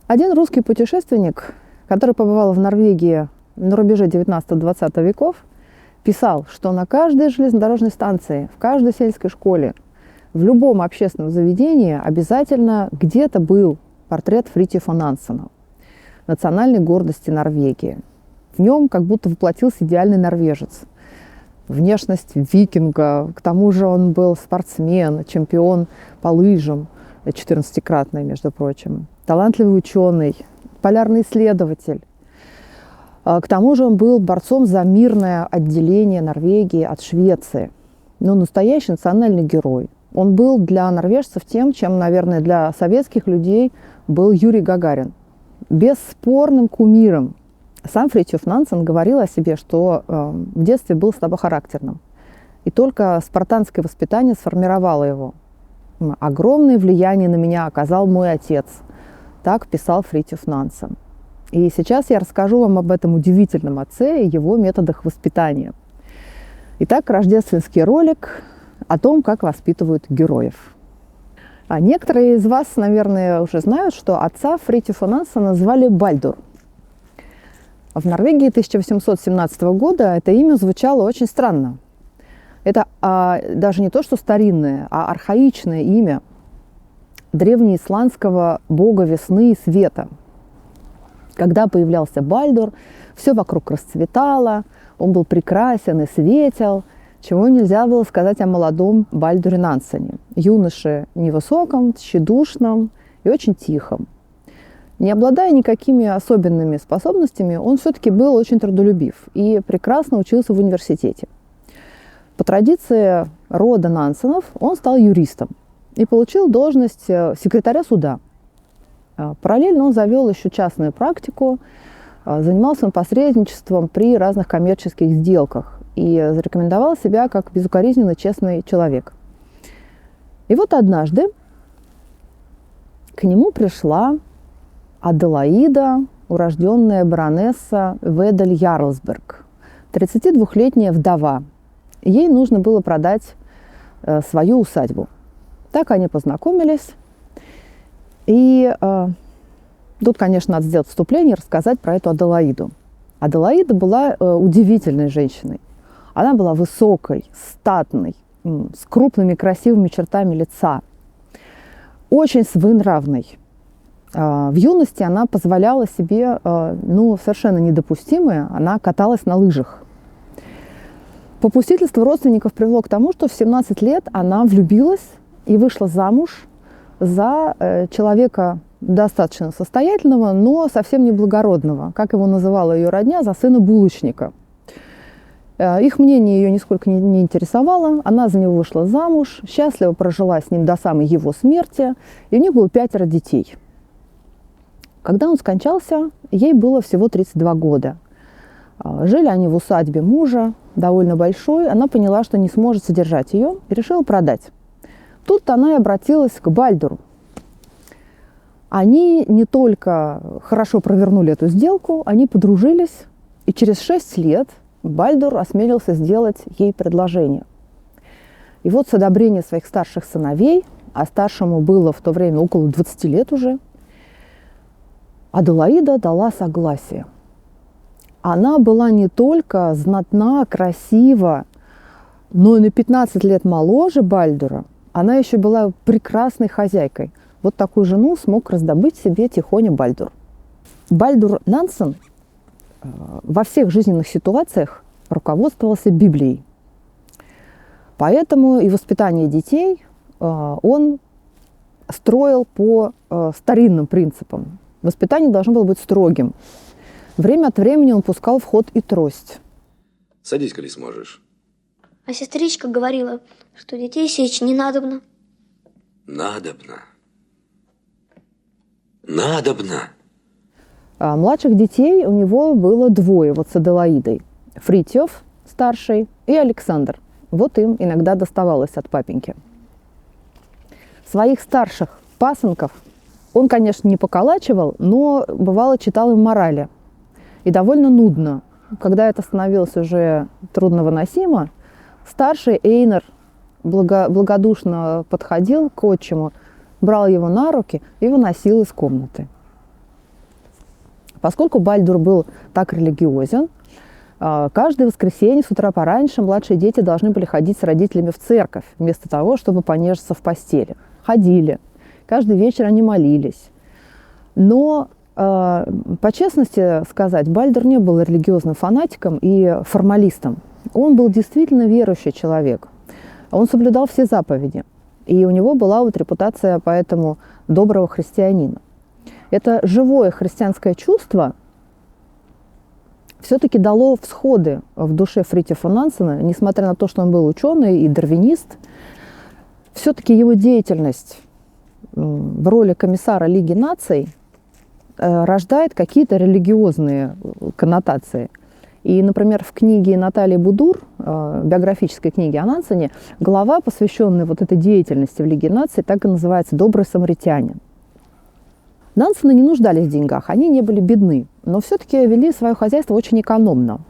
Один русский путешественник, который побывал в Норвегии на рубеже 19-20 веков, писал, что на каждой железнодорожной станции, в каждой сельской школе, в любом общественном заведении обязательно где-то был портрет Фритьофа Нансена, национальной гордости Норвегии. В нем как будто воплотился идеальный норвежец. Внешность викинга, к тому же он был спортсмен, чемпион по лыжам, 14-кратный, между прочим, талантливый ученый, полярный исследователь. К тому же он был борцом за мирное отделение Норвегии от Швеции. Но настоящий национальный герой. Он был для норвежцев тем, чем, наверное, для советских людей был Юрий Гагарин. Бесспорным кумиром. Сам Фритьоф Нансен говорил о себе, что в детстве был слабохарактерным. И только спартанское воспитание сформировало его. «Огромное влияние на меня оказал мой отец», – так писал Фритьоф Нансен. И сейчас я расскажу вам об этом удивительном отце и его методах воспитания. Итак, рождественский ролик о том, как воспитывают героев. А некоторые из вас, наверное, уже знают, что отца Фритьофа Нансена звали Бальдур. В Норвегии 1817 года это имя звучало очень странно. Это даже не то, что старинное, а архаичное имя древнеисландского бога весны и света. Когда появлялся Бальдур, все вокруг расцветало, он был прекрасен и светел, чего нельзя было сказать о молодом Бальдуре Нансене, юноше невысоком, тщедушном и очень тихом. Не обладая никакими особенными способностями, он все-таки был очень трудолюбив и прекрасно учился в университете. По традиции рода Нансенов он стал юристом и получил должность секретаря суда. Параллельно он завел еще частную практику, занимался он посредничеством при разных коммерческих сделках и зарекомендовал себя как безукоризненно честный человек. И вот однажды к нему пришла Аделаида, урожденная баронесса Ведель Ярлсберг, 32-летняя вдова. Ей нужно было продать свою усадьбу. Так они познакомились. И тут, конечно, надо сделать вступление и рассказать про эту Аделаиду. Аделаида была удивительной женщиной. Она была высокой, статной, с крупными красивыми чертами лица, очень своенравной. В юности она позволяла себе совершенно недопустимое. Она каталась на лыжах. Попустительство родственников привело к тому, что в 17 лет она влюбилась и вышла замуж за человека достаточно состоятельного, но совсем не благородного, как его называла ее родня, за сына булочника. Их мнение ее нисколько не интересовало. Она за него вышла замуж, счастливо прожила с ним до самой его смерти, и у них было 5 детей. Когда он скончался, ей было всего 32 года. Жили они в усадьбе мужа, довольно большой. Она поняла, что не сможет содержать ее, и решила продать. Тут она и обратилась к Бальдуру. Они не только хорошо провернули эту сделку, они подружились, и через 6 лет Бальдур осмелился сделать ей предложение. И вот с одобрения своих старших сыновей, а старшему было в то время около 20 лет уже, Аделаида дала согласие. Она была не только знатна, красива, но и на 15 лет моложе Бальдура. Она еще была прекрасной хозяйкой. Вот такую жену смог раздобыть себе тихоня Бальдур. Бальдур Нансен во всех жизненных ситуациях руководствовался Библией. Поэтому и воспитание детей он строил по старинным принципам. Воспитание должно было быть строгим. Время от времени он пускал в ход и трость. Садись, коли сможешь. А сестричка говорила, что детей сечь не надобно. Надобно. Надобно. А младших детей у него было 2, вот с Аделаидой. Фритьоф, старший, и Александр. Вот им иногда доставалось от папеньки. Своих старших пасынков он, конечно, не поколачивал, но бывало читал им морали. И довольно нудно. Когда это становилось уже трудновыносимо, старший Эйнар благодушно подходил к отчиму, брал его на руки и выносил из комнаты. Поскольку Бальдур был так религиозен, каждое воскресенье с утра пораньше младшие дети должны были ходить с родителями в церковь, вместо того, чтобы понежиться в постели. Ходили. Каждый вечер они молились. Но, по честности сказать, Бальдур не был религиозным фанатиком и формалистом. Он был действительно верующий человек. Он соблюдал все заповеди. И у него была вот репутация поэтому доброго христианина. Это живое христианское чувство все-таки дало всходы в душе Фритьофа Нансена, несмотря на то, что он был ученый и дарвинист. Все-таки его деятельность в роли комиссара Лиги наций рождает какие-то религиозные коннотации. И, например, в книге Натальи Будур, биографической книге о Нансене, глава, посвященная вот этой деятельности в Лиге наций, так и называется «Добрый самаритянин». Нансены не нуждались в деньгах, они не были бедны, но все-таки вели свое хозяйство очень экономно.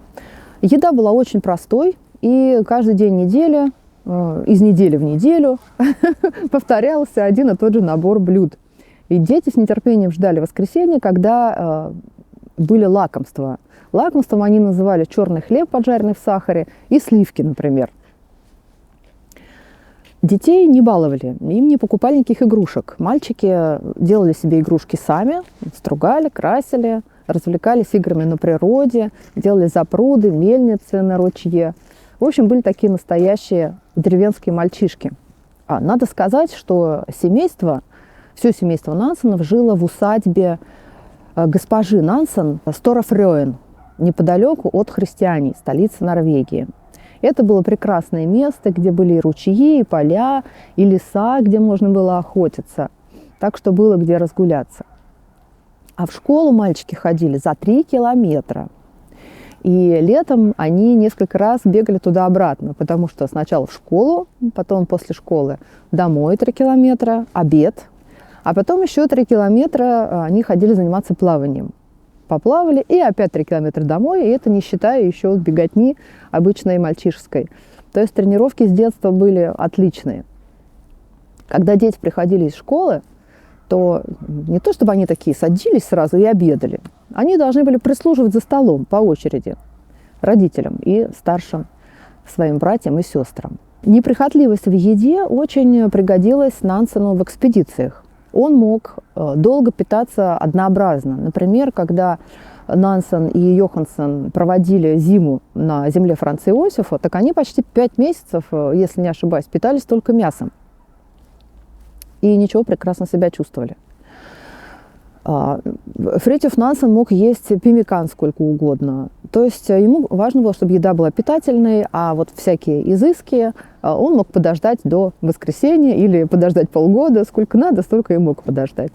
Еда была очень простой, и каждый день недели, из недели в неделю, повторялся один и тот же набор блюд. И дети с нетерпением ждали воскресенья, когда были лакомства. Лакомством они называли черный хлеб, поджаренный в сахаре, и сливки, например. Детей не баловали, им не покупали никаких игрушек. Мальчики делали себе игрушки сами, стругали, красили, развлекались играми на природе, делали запруды, мельницы на ручье. В общем, были такие настоящие деревенские мальчишки. Надо сказать, что все семейство Нансенов жило в усадьбе госпожи Нансен Сторофрёен, неподалеку от Христиании, столицы Норвегии. Это было прекрасное место, где были и ручьи, и поля, и леса, где можно было охотиться. Так что было где разгуляться. А в школу мальчики ходили за 3 километра. И летом они несколько раз бегали туда-обратно, потому что сначала в школу, потом после школы домой 3 километра, обед, а потом еще 3 километра они ходили заниматься плаванием. Поплавали, и опять 3 километра домой, и это не считая еще беготни обычной мальчишеской. То есть тренировки с детства были отличные. Когда дети приходили из школы, то не то чтобы они такие садились сразу и обедали, они должны были прислуживать за столом по очереди родителям и старшим своим братьям и сестрам. Неприхотливость в еде очень пригодилась Нансену в экспедициях. Он мог долго питаться однообразно. Например, когда Нансен и Йоханссон проводили зиму на земле Франца Иосифа, так они почти 5 месяцев, если не ошибаюсь, питались только мясом. И ничего, прекрасно себя чувствовали. Фритьоф Нансен мог есть пеммикан сколько угодно. То есть ему важно было, чтобы еда была питательной, а вот всякие изыски он мог подождать до воскресенья или подождать полгода. Сколько надо, столько и мог подождать.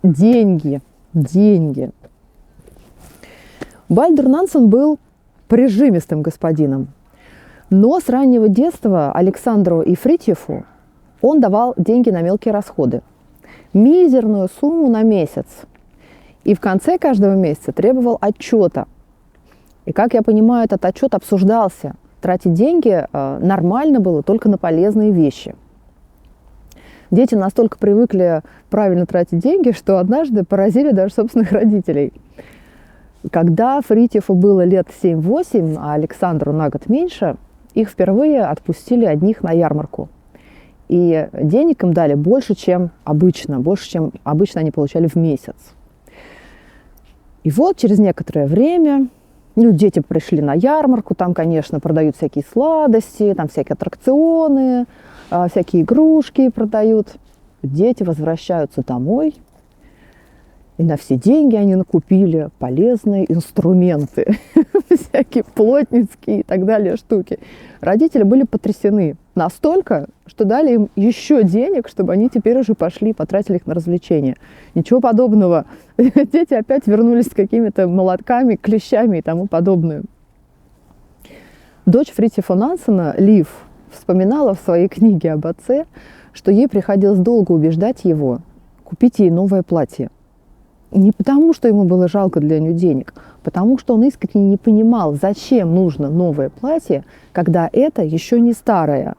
Деньги. Бальдур Нансен был прижимистым господином. Но с раннего детства Александру и Фритьофу он давал деньги на мелкие расходы. Мизерную сумму на месяц. И в конце каждого месяца требовал отчета. И, как я понимаю, этот отчет обсуждался. Тратить деньги нормально было только на полезные вещи. Дети настолько привыкли правильно тратить деньги, что однажды поразили даже собственных родителей. Когда Фритьофу было лет 7-8, а Александру на год меньше, их впервые отпустили одних на ярмарку. И денег им дали больше, чем обычно они получали в месяц. И вот через некоторое время дети пришли на ярмарку, там, конечно, продают всякие сладости, там всякие аттракционы, всякие игрушки продают. Дети возвращаются домой, и на все деньги они накупили полезные инструменты, всякие плотницкие и так далее штуки. Родители были потрясены настолько, что дали им еще денег, чтобы они теперь уже пошли и потратили их на развлечения. Ничего подобного. Дети опять вернулись с какими-то молотками, клещами и тому подобное. Дочь Фритьофа Нансена, Лив, вспоминала в своей книге об отце, что ей приходилось долго убеждать его купить ей новое платье. Не потому, что ему было жалко для нее денег, потому что он искренне не понимал, зачем нужно новое платье, когда это еще не старое.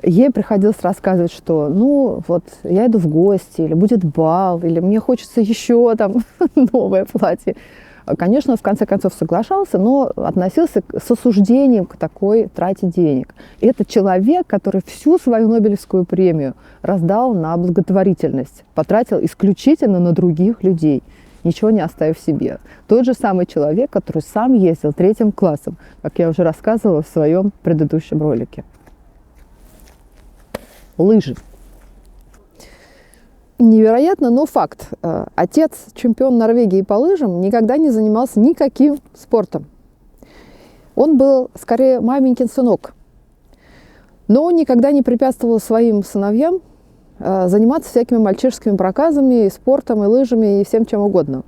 ей приходилось рассказывать, что, ну, вот я иду в гости, или будет бал, или мне хочется еще там новое платье. Конечно, в конце концов соглашался, но относился с осуждением к такой трате денег. И это человек, который всю свою Нобелевскую премию раздал на благотворительность, потратил исключительно на других людей, ничего не оставив себе. Тот же самый человек, который сам ездил 3 классом, как я уже рассказывала в своем предыдущем ролике. Лыжи. Невероятно, но факт. Отец, чемпион Норвегии по лыжам, никогда не занимался никаким спортом. Он был скорее маменькин сынок. Но он никогда не препятствовал своим сыновьям заниматься всякими мальчишескими проказами, и спортом, и лыжами, и всем чем угодно.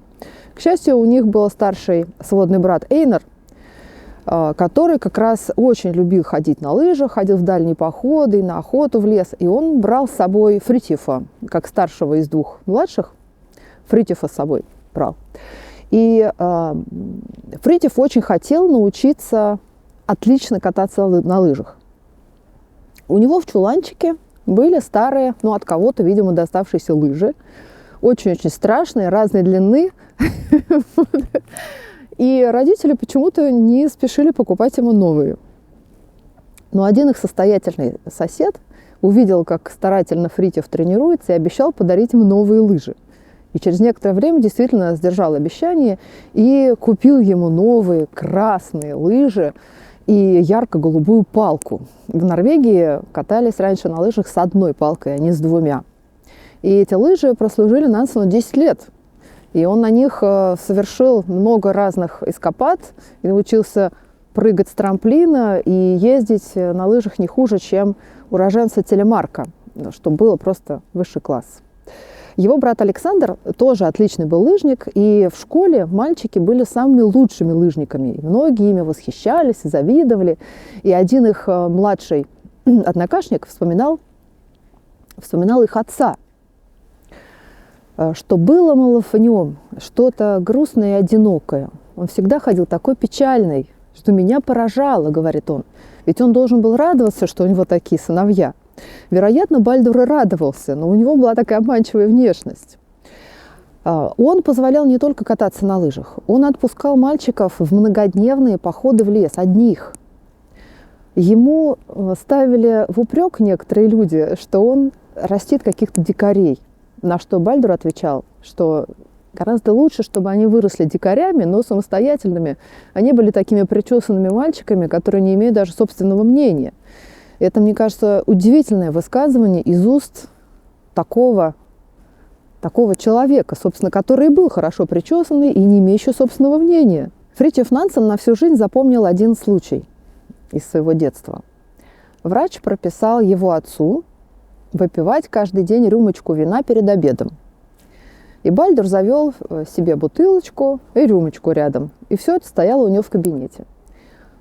К счастью, у них был старший сводный брат Эйнар, который как раз очень любил ходить на лыжах, ходил в дальние походы, на охоту в лес. И он брал с собой Фритьофа, как старшего из 2 младших. Фритьофа с собой брал. И Фритьоф очень хотел научиться отлично кататься на лыжах. У него в чуланчике были старые, ну, от кого-то, видимо, доставшиеся лыжи. Очень-очень страшные, разной длины. И родители почему-то не спешили покупать ему новые. Но один их состоятельный сосед увидел, как старательно Фритьоф тренируется, и обещал подарить ему новые лыжи. И через некоторое время действительно сдержал обещание и купил ему новые красные лыжи и ярко-голубую палку. В Норвегии катались раньше на лыжах с 1 палкой, а не с 2. И эти лыжи прослужили Нансену 10 лет. И он на них совершил много разных эскапад и научился прыгать с трамплина и ездить на лыжах не хуже, чем уроженца Телемарка, что было просто высший класс. Его брат Александр тоже отличный был лыжник, и в школе мальчики были самыми лучшими лыжниками. И многие ими восхищались, завидовали. И один их младший однокашник вспоминал их отца, что было, мол, в нем что-то грустное и одинокое. Он всегда ходил такой печальный, что меня поражало, говорит он. Ведь он должен был радоваться, что у него такие сыновья. Вероятно, Бальдур и радовался, но у него была такая обманчивая внешность. Он позволял не только кататься на лыжах, он отпускал мальчиков в многодневные походы в лес, одних. Ему ставили в упрек некоторые люди, что он растит каких-то дикарей. На что Бальдур отвечал, что гораздо лучше, чтобы они выросли дикарями, но самостоятельными. Они были такими причесанными мальчиками, которые не имеют даже собственного мнения. Это, мне кажется, удивительное высказывание из уст такого человека, собственно, который был хорошо причесанный и не имеющий собственного мнения. Фритьоф Нансен на всю жизнь запомнил один случай из своего детства. Врач прописал его отцу выпивать каждый день рюмочку вина перед обедом. И Бальдур завел себе бутылочку и рюмочку рядом. И все это стояло у него в кабинете.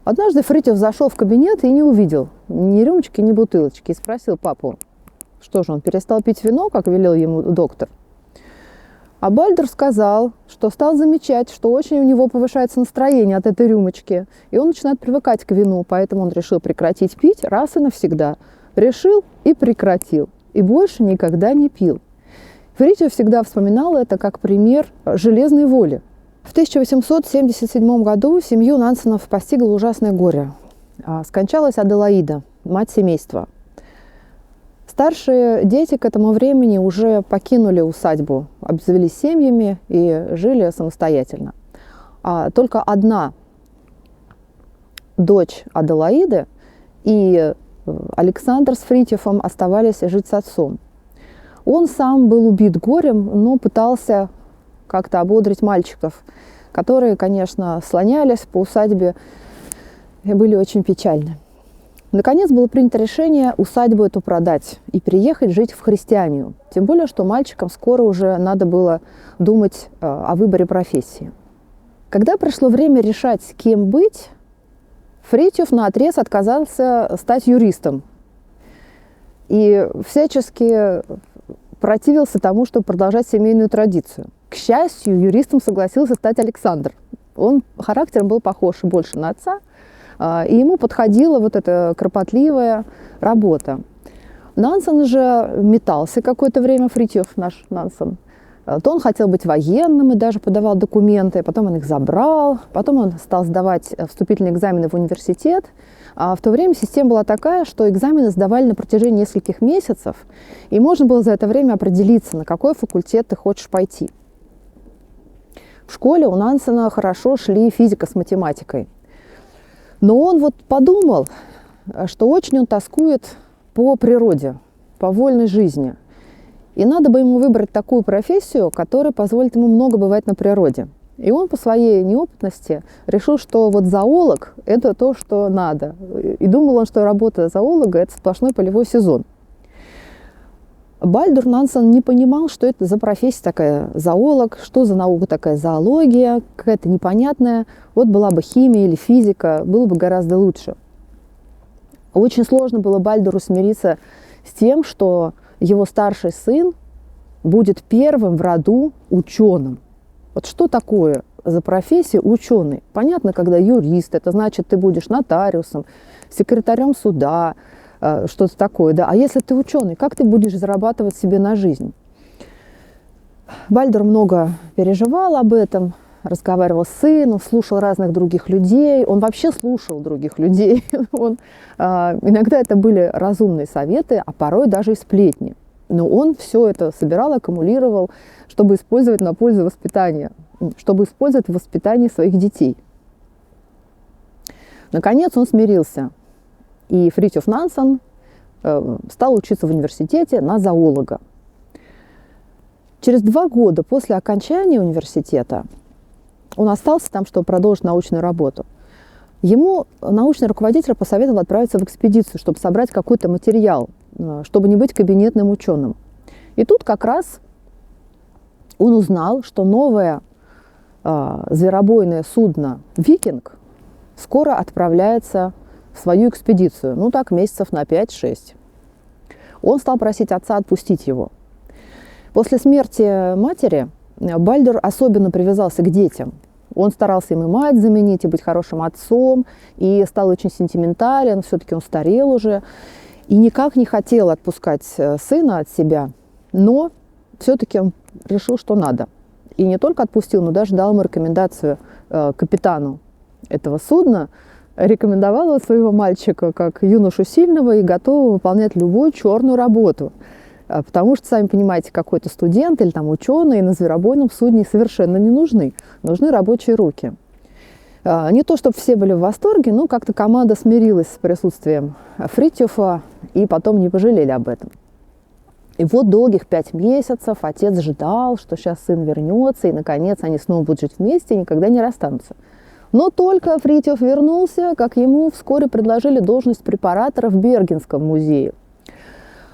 Однажды Фритьоф зашел в кабинет и не увидел ни рюмочки, ни бутылочки. И спросил папу, что же он перестал пить вино, как велел ему доктор. А Бальдур сказал, что стал замечать, что очень у него повышается настроение от этой рюмочки. И он начинает привыкать к вину, поэтому он решил прекратить пить раз и навсегда. Решил и прекратил. И больше никогда не пил. Фритьоф всегда вспоминал это как пример железной воли. В 1877 году семью Нансенов постигло ужасное горе. Скончалась Аделаида, мать семейства. Старшие дети к этому времени уже покинули усадьбу, обзавелись семьями и жили самостоятельно. А только одна дочь Аделаиды и Александр с Фритьофом оставались жить с отцом. Он сам был убит горем, но пытался как-то ободрить мальчиков, которые, конечно, слонялись по усадьбе и были очень печальны. Наконец было принято решение усадьбу эту продать и переехать жить в Христианию. Тем более, что мальчикам скоро уже надо было думать о выборе профессии. Когда пришло время решать, кем быть, Фритьоф наотрез отказался стать юристом и всячески противился тому, чтобы продолжать семейную традицию. К счастью, юристом согласился стать Александр. Он характером был похож больше на отца, и ему подходила вот эта кропотливая работа. Нансен же метался какое-то время, Фритьёф наш Нансен. То он хотел быть военным и даже подавал документы, потом он их забрал, потом он стал сдавать вступительные экзамены в университет. А в то время система была такая, что экзамены сдавали на протяжении нескольких месяцев, и можно было за это время определиться, на какой факультет ты хочешь пойти. В школе у Нансена хорошо шли физика с математикой. Но он вот подумал, что очень он тоскует по природе, по вольной жизни. И надо бы ему выбрать такую профессию, которая позволит ему много бывать на природе. И он по своей неопытности решил, что вот зоолог – это то, что надо. И думал он, что работа зоолога – это сплошной полевой сезон. Бальдур Нансен не понимал, что это за профессия такая зоолог, что за наука такая зоология, какая-то непонятная. Вот была бы химия или физика, было бы гораздо лучше. Очень сложно было Бальдуру смириться с тем, что его старший сын будет первым в роду ученым. Вот что такое за профессия ученый? Понятно, когда юрист, это значит, ты будешь нотариусом, секретарем суда, что-то такое, да. А если ты ученый, как ты будешь зарабатывать себе на жизнь? Бальдур много переживал об этом, разговаривал с сыном, слушал разных других людей. Он вообще слушал других людей. Иногда это были разумные советы, а порой даже и сплетни. Но он все это собирал, аккумулировал, чтобы использовать на пользу воспитания, чтобы использовать в воспитании своих детей. Наконец он смирился. И Фритьёф Нансен стал учиться в университете на зоолога. Через 2 года после окончания университета он остался там, чтобы продолжить научную работу. Ему научный руководитель посоветовал отправиться в экспедицию, чтобы собрать какой-то материал, чтобы не быть кабинетным ученым. И тут как раз он узнал, что новое зверобойное судно «Викинг» скоро отправляется в свою экспедицию, ну так, месяцев на 5-6. Он стал просить отца отпустить его. После смерти матери Бальдур особенно привязался к детям. Он старался им и мать заменить, и быть хорошим отцом, и стал очень сентиментален, все-таки он старел уже, и никак не хотел отпускать сына от себя, но все-таки он решил, что надо. И не только отпустил, но даже дал ему рекомендацию капитану этого судна, рекомендовал своего мальчика как юношу сильного и готового выполнять любую черную работу. Потому что, сами понимаете, какой-то студент или там ученый на зверобойном судне совершенно не нужны. Нужны рабочие руки. Не то, чтобы все были в восторге, но как-то команда смирилась с присутствием Фритьёфа и потом не пожалели об этом. И вот долгих 5 месяцев отец ждал, что сейчас сын вернется, и, наконец, они снова будут жить вместе и никогда не расстанутся. Но только Фритьёф вернулся, как ему вскоре предложили должность препаратора в Бергенском музее.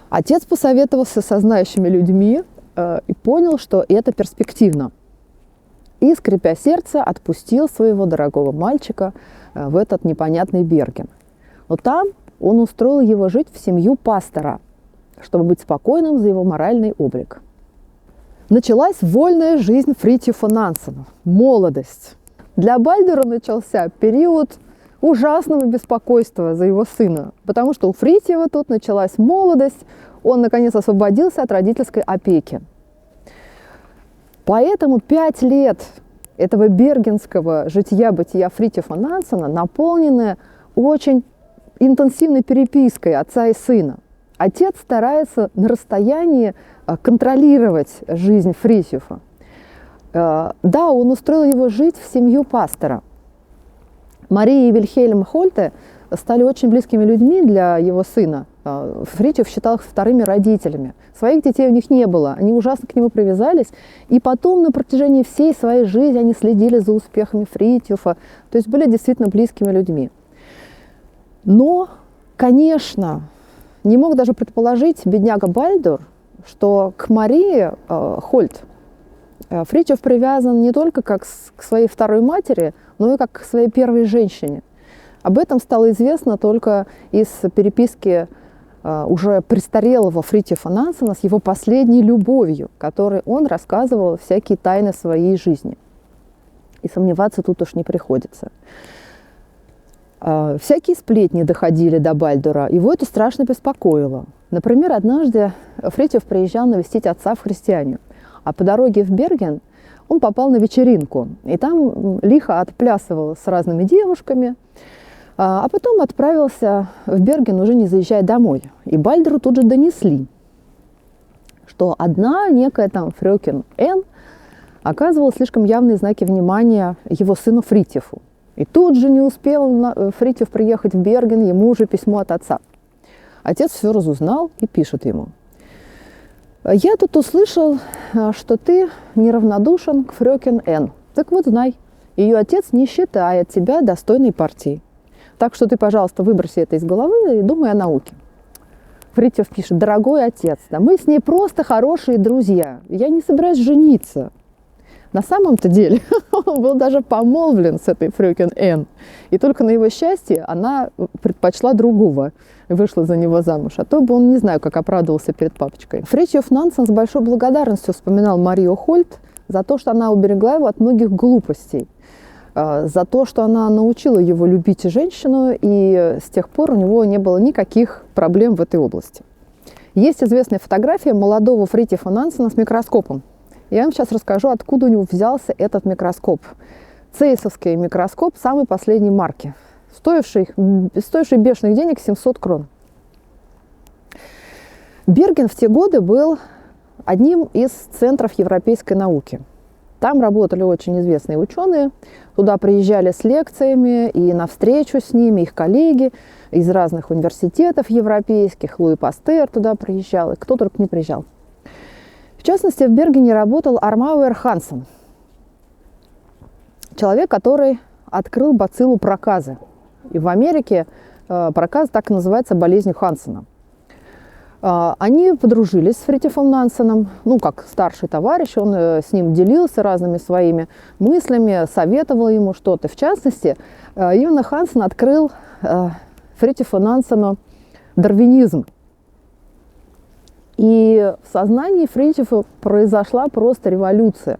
Отец посоветовался со знающими людьми и понял, что это перспективно. И, скрипя сердце, отпустил своего дорогого мальчика в этот непонятный Берген. Но там он устроил его жить в семью пастора, чтобы быть спокойным за его моральный облик. Началась вольная жизнь Фритьёфа Нансена, молодость. Для Бальдура начался период ужасного беспокойства за его сына, потому что у Фритьёва тут началась молодость, он, наконец, освободился от родительской опеки. Поэтому 5 лет этого бергенского жития-бытия Фритьёфа Нансена наполнены очень интенсивной перепиской отца и сына. Отец старается на расстоянии контролировать жизнь Фритьёфа. Да, он устроил его жить в семью пастора. Мария и Вильхельм Хольте стали очень близкими людьми для его сына. Фритьёф считал их вторыми родителями. Своих детей у них не было, они ужасно к нему привязались. И потом на протяжении всей своей жизни они следили за успехами Фритьёфа, то есть были действительно близкими людьми. Но, конечно, не мог даже предположить бедняга Бальдур, что к Марии Хольт Фритьёф привязан не только как к своей второй матери, но и как к своей первой женщине. Об этом стало известно только из переписки уже престарелого Фритьёфа Нансена с его последней любовью, которой он рассказывал всякие тайны своей жизни. И сомневаться тут уж не приходится. Всякие сплетни доходили до Бальдура, его это страшно беспокоило. Например, однажды Фритьоф приезжал навестить отца в Христианию, а по дороге в Берген он попал на вечеринку, и там лихо отплясывал с разными девушками, а потом отправился в Берген, уже не заезжая домой. И Бальдуру тут же донесли, что одна некая там Фрёкин Н оказывала слишком явные знаки внимания его сыну Фритьофу. И тут же не успел Фритьоф приехать в Берген, ему уже письмо от отца. Отец все разузнал и пишет ему: «Я тут услышал, что ты неравнодушен к Фрёкин Н. Так вот знай, ее отец не считает тебя достойной партией. Так что ты, пожалуйста, выброси это из головы и думай о науке». Фритьоф пишет: «Дорогой отец, да мы с ней просто хорошие друзья. Я не собираюсь жениться». На самом-то деле он был даже помолвлен с этой Фрёкин Н. И только на его счастье она предпочла другого и вышла за него замуж. А то бы он не знаю, как оправдывался перед папочкой. Фритьоф Нансен с большой благодарностью вспоминал Марию Хольт за то, что она уберегла его от многих глупостей, за то, что она научила его любить женщину, и с тех пор у него не было никаких проблем в этой области. Есть известная фотография молодого Фритьофа Нансена с микроскопом. Я вам сейчас расскажу, откуда у него взялся этот микроскоп. Цейсовский микроскоп самой последней марки, стоивший бешеных денег 700 крон. Берген в те годы был одним из центров европейской науки. Там работали очень известные ученые, туда приезжали с лекциями и на встречу с ними их коллеги из разных университетов европейских. Луи Пастер туда приезжал, и кто только не приезжал. В частности, в Бергене работал Армауэр Хансен, человек, который открыл бациллу проказы. И в Америке проказа так и называется болезнью Хансена. Они подружились с Фритьофом Нансеном, как старший товарищ, он с ним делился разными своими мыслями, советовал ему что-то. В частности, именно Хансен открыл Фритьофу Нансену дарвинизм. И в сознании Фритьофа произошла просто революция.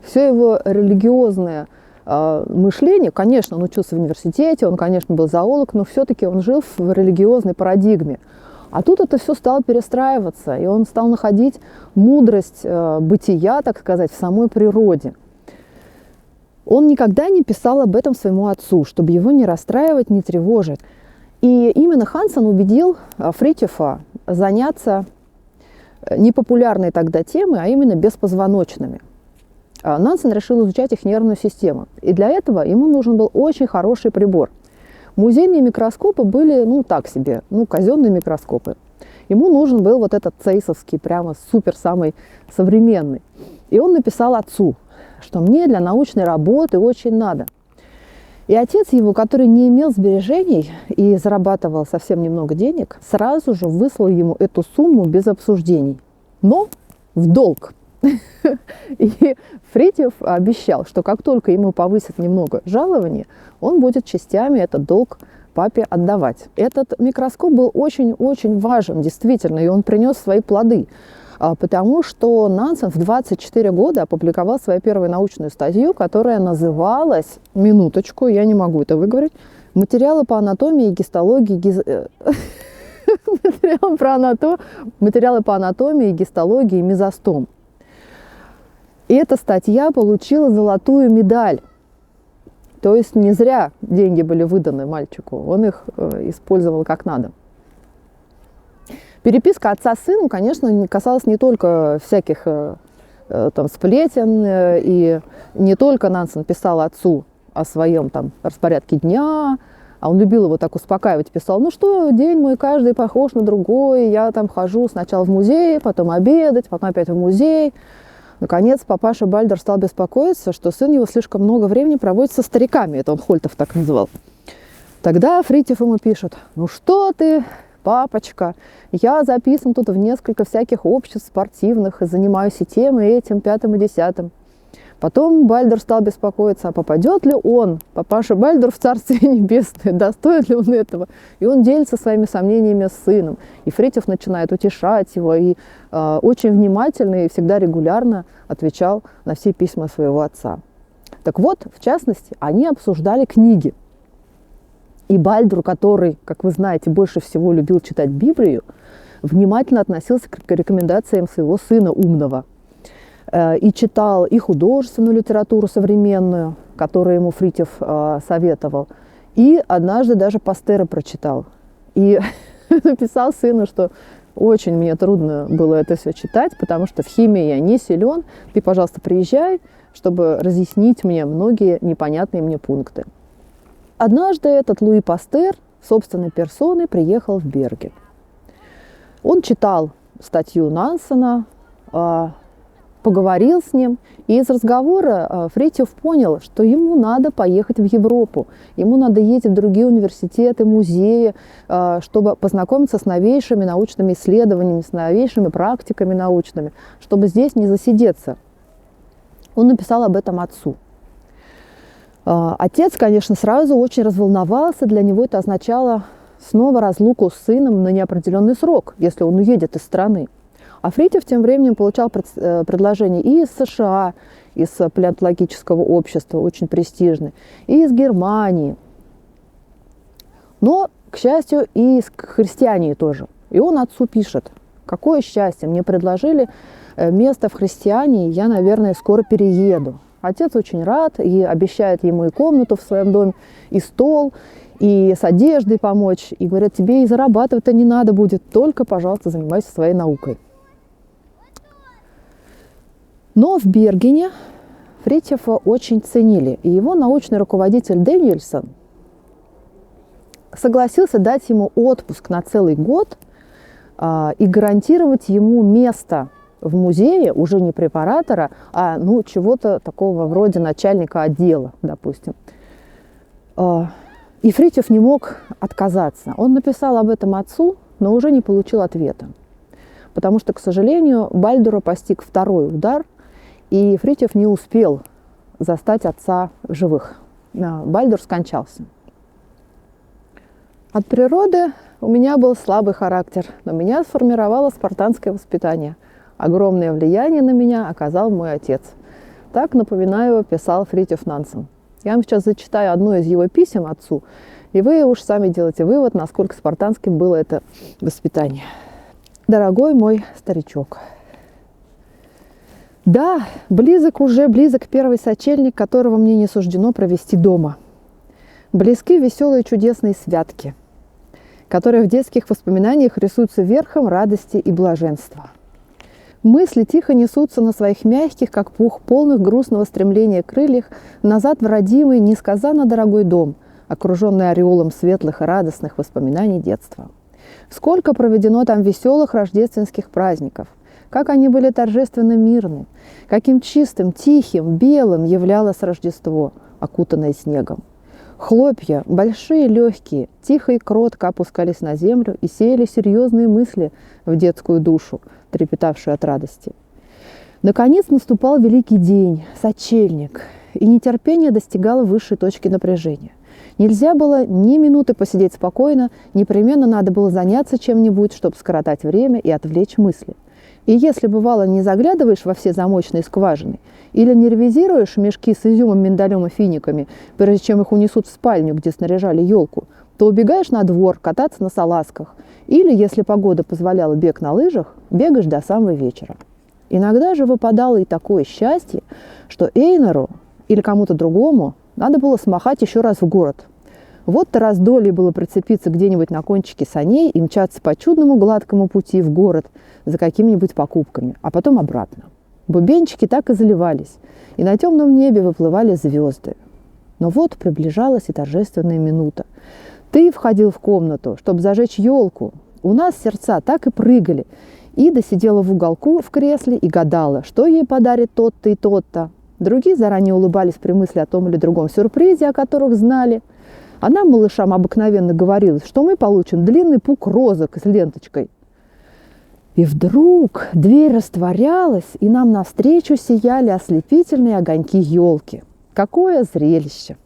Все его религиозное мышление, конечно, он учился в университете, он, конечно, был зоолог, но все-таки он жил в религиозной парадигме. А тут это все стало перестраиваться, и он стал находить мудрость бытия, так сказать, в самой природе. Он никогда не писал об этом своему отцу, чтобы его не расстраивать, не тревожить. И именно Хансен убедил Фритьофа заняться непопулярной тогда темой, а именно беспозвоночными. Нансен решил изучать их нервную систему. И для этого ему нужен был очень хороший прибор. Музейные микроскопы были, так себе, казенные микроскопы. Ему нужен был вот этот цейсовский, прямо супер самый современный. И он написал отцу, что мне для научной работы очень надо. И отец его, который не имел сбережений и зарабатывал совсем немного денег, сразу же выслал ему эту сумму без обсуждений, но в долг. И Фритьоф обещал, что как только ему повысят немного жалования, он будет частями этот долг папе отдавать. Этот микроскоп был очень-очень важен, действительно, и он принес свои плоды. Потому что Нансен в 24 года опубликовал свою первую научную статью, которая называлась, минуточку, я не могу это выговорить, «Материалы по анатомии и гистологии, материалы по анатомии, гистологии и мезостом». И эта статья получила золотую медаль. То есть не зря деньги были выданы мальчику, он их использовал как надо. Переписка отца с сыном, конечно, касалась не только всяких сплетен, и не только Нансен писал отцу о своем распорядке дня, а он любил его так успокаивать, писал: день мой каждый похож на другой, я хожу сначала в музей, потом обедать, потом опять в музей. Наконец, папаша Бальдур стал беспокоиться, что сын его слишком много времени проводит со стариками, это он Хольтов так называл. Тогда Фритьоф ему пишет: что ты, папочка, я записан тут в несколько всяких обществ спортивных и занимаюсь и тем, и этим, пятым и десятым. Потом Бальдур стал беспокоиться, а попадет ли он, папаша Бальдур, в Царствие Небесное, достоин ли он этого. И он делится своими сомнениями с сыном. И Фритьоф начинает утешать его, и очень внимательно и всегда регулярно отвечал на все письма своего отца. Так вот, в частности, они обсуждали книги. И Бальдур, который, как вы знаете, больше всего любил читать Библию, внимательно относился к рекомендациям своего сына умного. И читал и художественную литературу современную, которую ему Фритьев советовал, и однажды даже Пастера прочитал. И написал сыну, что очень мне трудно было это все читать, потому что в химии я не силен. Ты, пожалуйста, приезжай, чтобы разъяснить мне многие непонятные мне пункты. Однажды этот Луи Пастер собственной персоной приехал в Берген. Он читал статью Нансена, поговорил с ним, и из разговора Фритьев понял, что ему надо поехать в Европу, ему надо ездить в другие университеты, музеи, чтобы познакомиться с новейшими научными исследованиями, с новейшими практиками научными, чтобы здесь не засидеться. Он написал об этом отцу. Отец, конечно, сразу очень разволновался, для него это означало снова разлуку с сыном на неопределенный срок, если он уедет из страны. А Фритьев тем временем получал предложения и из США, из палеонтологического общества, очень престижный, и из Германии. Но, к счастью, и из христиании тоже. И он отцу пишет: какое счастье, мне предложили место в христиании, я, наверное, скоро перееду. Отец очень рад и обещает ему и комнату в своем доме, и стол, и с одеждой помочь. И говорят: тебе и зарабатывать-то не надо будет, только, пожалуйста, занимайся своей наукой. Но в Бергене Фритьефа очень ценили, и его научный руководитель Дэниельсон согласился дать ему отпуск на целый год и гарантировать ему место в музее, уже не препаратора, а чего-то такого вроде начальника отдела, допустим. И Фритьев не мог отказаться. Он написал об этом отцу, но уже не получил ответа. Потому что, к сожалению, Бальдура постиг второй удар, и Фритьев не успел застать отца в живых. Бальдур скончался. От природы у меня был слабый характер, но меня сформировало спартанское воспитание. Огромное влияние на меня оказал мой отец. Так, напоминаю, писал Фритьев Нансен. Я вам сейчас зачитаю одно из его писем отцу, и вы уж сами делаете вывод, насколько спартанским было это воспитание. Дорогой мой старичок, да, близок первый сочельник, которого мне не суждено провести дома. Близки веселые чудесные святки, которые в детских воспоминаниях рисуются верхом радости и блаженства. Мысли тихо несутся на своих мягких, как пух, полных грустного стремления крыльях назад в родимый, несказанно дорогой дом, окруженный ореолом светлых и радостных воспоминаний детства. Сколько проведено там веселых рождественских праздников, как они были торжественно мирны, каким чистым, тихим, белым являлось Рождество, окутанное снегом. Хлопья, большие, легкие, тихо и кротко опускались на землю и сеяли серьезные мысли в детскую душу, трепетавшую от радости. Наконец наступал великий день, сочельник, и нетерпение достигало высшей точки напряжения. Нельзя было ни минуты посидеть спокойно, непременно надо было заняться чем-нибудь, чтобы скоротать время и отвлечь мысли. И если, бывало, не заглядываешь во все замочные скважины или не ревизируешь мешки с изюмом, миндалем и финиками, прежде чем их унесут в спальню, где снаряжали елку, то убегаешь на двор кататься на салазках или, если погода позволяла бег на лыжах, бегаешь до самого вечера. Иногда же выпадало и такое счастье, что Эйнару или кому-то другому надо было смахать еще раз в город. Вот-то раздолье было прицепиться где-нибудь на кончике саней и мчаться по чудному гладкому пути в город за какими-нибудь покупками, а потом обратно. Бубенчики так и заливались, и на темном небе выплывали звезды. Но вот приближалась и торжественная минута. Ты входил в комнату, чтобы зажечь елку. У нас сердца так и прыгали. Ида сидела в уголку в кресле и гадала, что ей подарит тот-то и тот-то. Другие заранее улыбались при мысли о том или другом сюрпризе, о которых знали. А нам, малышам, обыкновенно говорилось, что мы получим длинный пук розок с ленточкой. И вдруг дверь растворялась, и нам навстречу сияли ослепительные огоньки елки. Какое зрелище!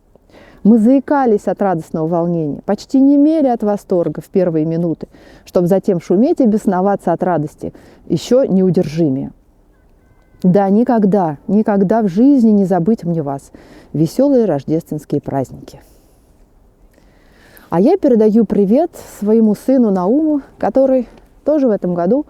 Мы заикались от радостного волнения, почти немели от восторга в первые минуты, чтобы затем шуметь и бесноваться от радости, еще неудержимее. Да, никогда, никогда в жизни не забыть мне вас, веселые рождественские праздники. А я передаю привет своему сыну Науму, который тоже в этом году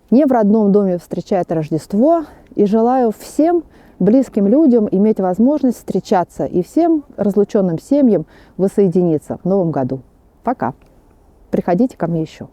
не в родном доме встречает Рождество. И желаю всем близким людям иметь возможность встречаться и всем разлученным семьям воссоединиться в новом году. Пока. Приходите ко мне еще.